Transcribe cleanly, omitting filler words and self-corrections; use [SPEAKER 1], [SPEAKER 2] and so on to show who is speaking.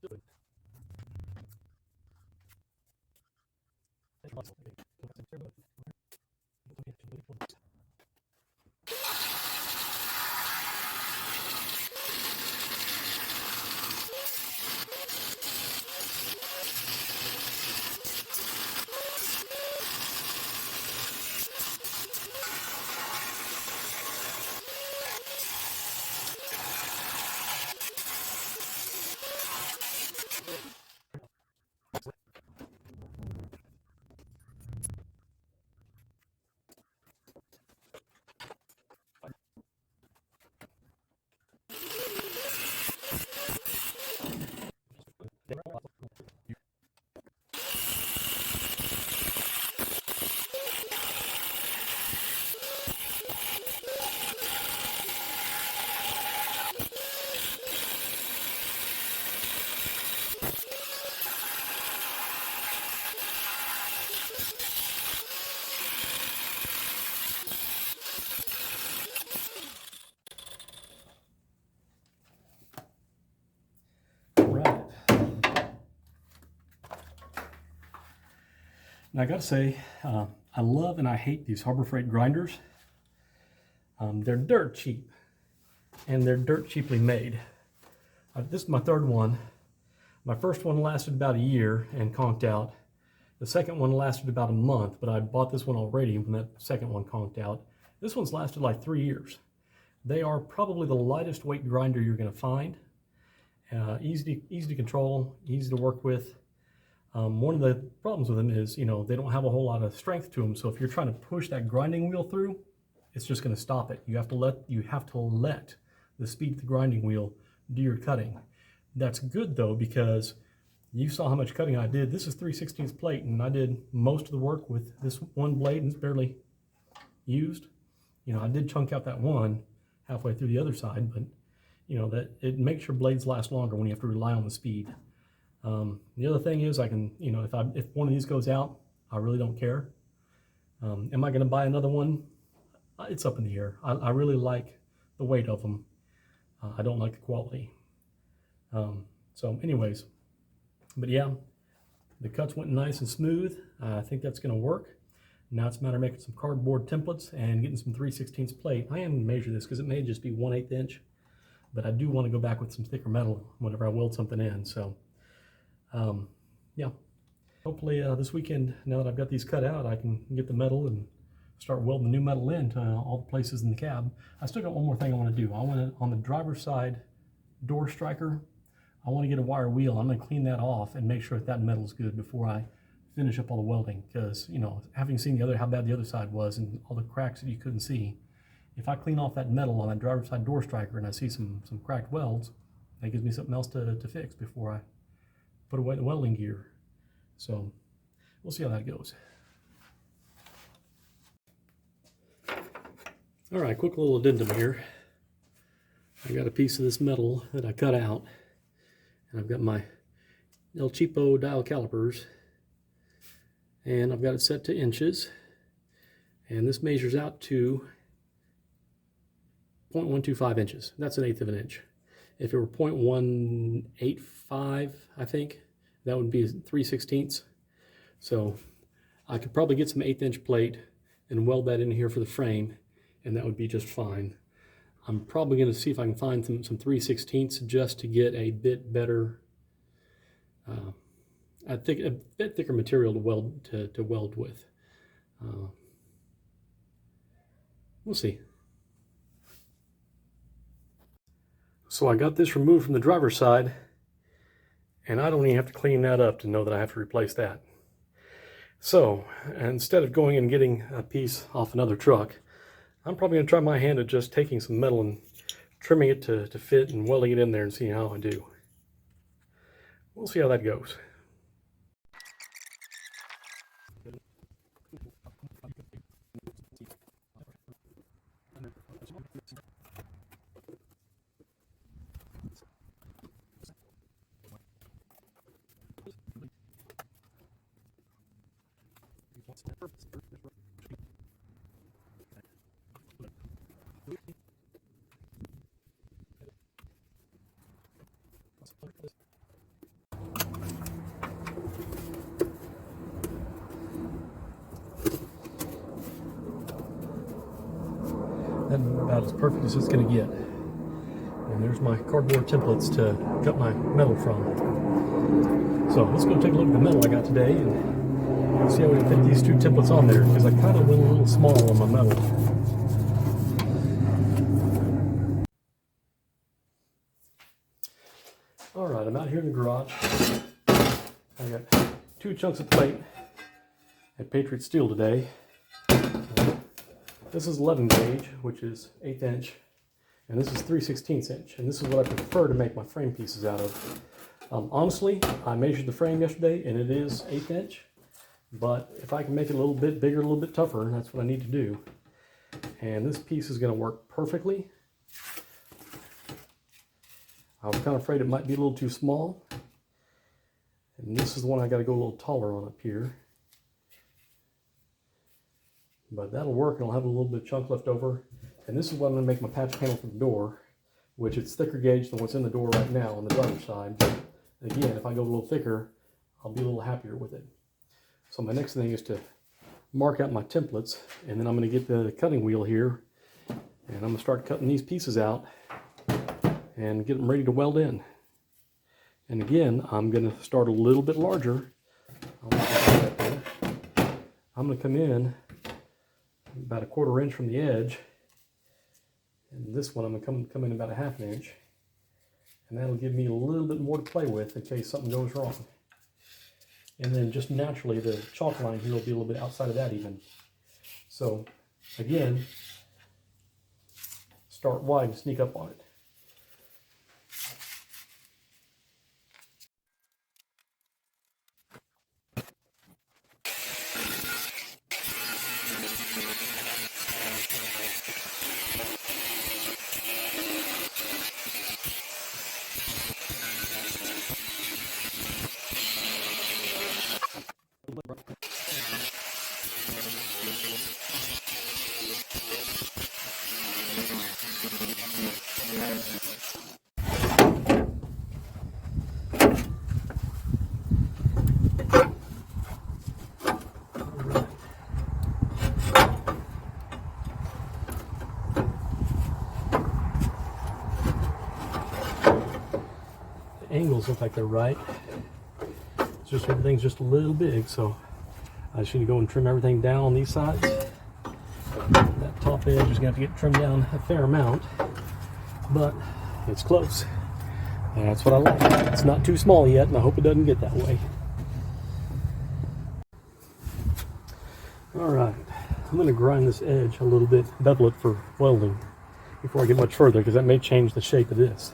[SPEAKER 1] Right. Now I gotta say, I love and I hate these Harbor Freight grinders. They're dirt cheap, and they're dirt cheaply made. This is my third one. My first one lasted about a year and conked out. The second one lasted about a month, but I bought this one already when that second one conked out. This one's lasted like 3 years. They are probably the lightest weight grinder you're gonna find. Easy to control, easy to work with. One of the problems with them is, they don't have a whole lot of strength to them. So if you're trying to push that grinding wheel through, it's just going to stop it. You have to let the speed of the grinding wheel do your cutting. That's good though, because you saw how much cutting I did. This is 3/16 plate, and I did most of the work with this one blade, and it's barely used. I did chunk out that one halfway through the other side, but that it makes your blades last longer when you have to rely on the speed. The other thing is, I can, if one of these goes out, I really don't care. Am I going to buy another one? It's up in the air. I really like the weight of them. I don't like the quality. So anyways, but yeah, the cuts went nice and smooth. I think that's going to work. Now it's a matter of making some cardboard templates and getting some 3/16 plate. I am going to measure this because it may just be 1/8 inch, but I do want to go back with some thicker metal whenever I weld something in. So yeah, hopefully this weekend, now that I've got these cut out, I can get the metal and start welding the new metal into all the places in the cab. I still got one more thing I want to do. I want to, on the driver's side door striker, I want to get a wire wheel. I'm going to clean that off and make sure that metal's good before I finish up all the welding, because having seen how bad the other side was and all the cracks that you couldn't see, if I clean off that metal on that driver's side door striker and I see some cracked welds, that gives me something else to fix before I put away the welding gear. So we'll see how that goes. All right, quick little addendum here. I got a piece of this metal that I cut out, and I've got my El Cheapo dial calipers, and I've got it set to inches, and this measures out to 0.125 inches. That's 1/8 of an inch. If it were 0.185, I think, that would be 3/16. So I could probably get some 1/8 inch plate and weld that in here for the frame, and that would be just fine. I'm probably going to see if I can find some 3/16 just to get a bit better, I think a bit thicker material to weld with. We'll see. So I got this removed from the driver's side, and I don't even have to clean that up to know that I have to replace that. So instead of going and getting a piece off another truck, I'm probably going to try my hand at just taking some metal and trimming it to fit and welding it in there and seeing how I do. We'll see how that goes. That's about as perfect as it's going to get. And there's my cardboard templates to cut my metal from. So let's go take a look at the metal I got today and see how we can fit these two templates on there, because I kind of went a little small on my metal. Alright, I'm out here in the garage. I got 2 chunks of plate at Patriot Steel today. This is 11 gauge, which is 1/8 inch, and this is 3/16 inch, and this is what I prefer to make my frame pieces out of. Honestly, I measured the frame yesterday, and it is 1/8 inch, but if I can make it a little bit bigger, a little bit tougher, that's what I need to do. And this piece is going to work perfectly. I was kind of afraid it might be a little too small. And this is the one I got to go a little taller on up here. But that'll work, and I'll have a little bit of chunk left over. And this is what I'm going to make my patch panel for the door, which it's thicker gauge than what's in the door right now on the driver's side. But again, if I go a little thicker, I'll be a little happier with it. So my next thing is to mark out my templates, and then I'm going to get the cutting wheel here, and I'm going to start cutting these pieces out and get them ready to weld in. And again, I'm going to start a little bit larger. I'm going to come in about 1/4 inch from the edge, and this one I'm going to come in about 1/2 inch, and that'll give me a little bit more to play with in case something goes wrong. And then just naturally the chalk line here will be a little bit outside of that even. So again, start wide and sneak up on it. Angles look like they're right. It's just everything's just a little big, so I just need to go and trim everything down on these sides. That top edge is going to have to get trimmed down a fair amount, but it's close. That's what I like. It's not too small yet, and I hope it doesn't get that way. Alright, I'm going to grind this edge a little bit, bevel it for welding before I get much further, because that may change the shape of this.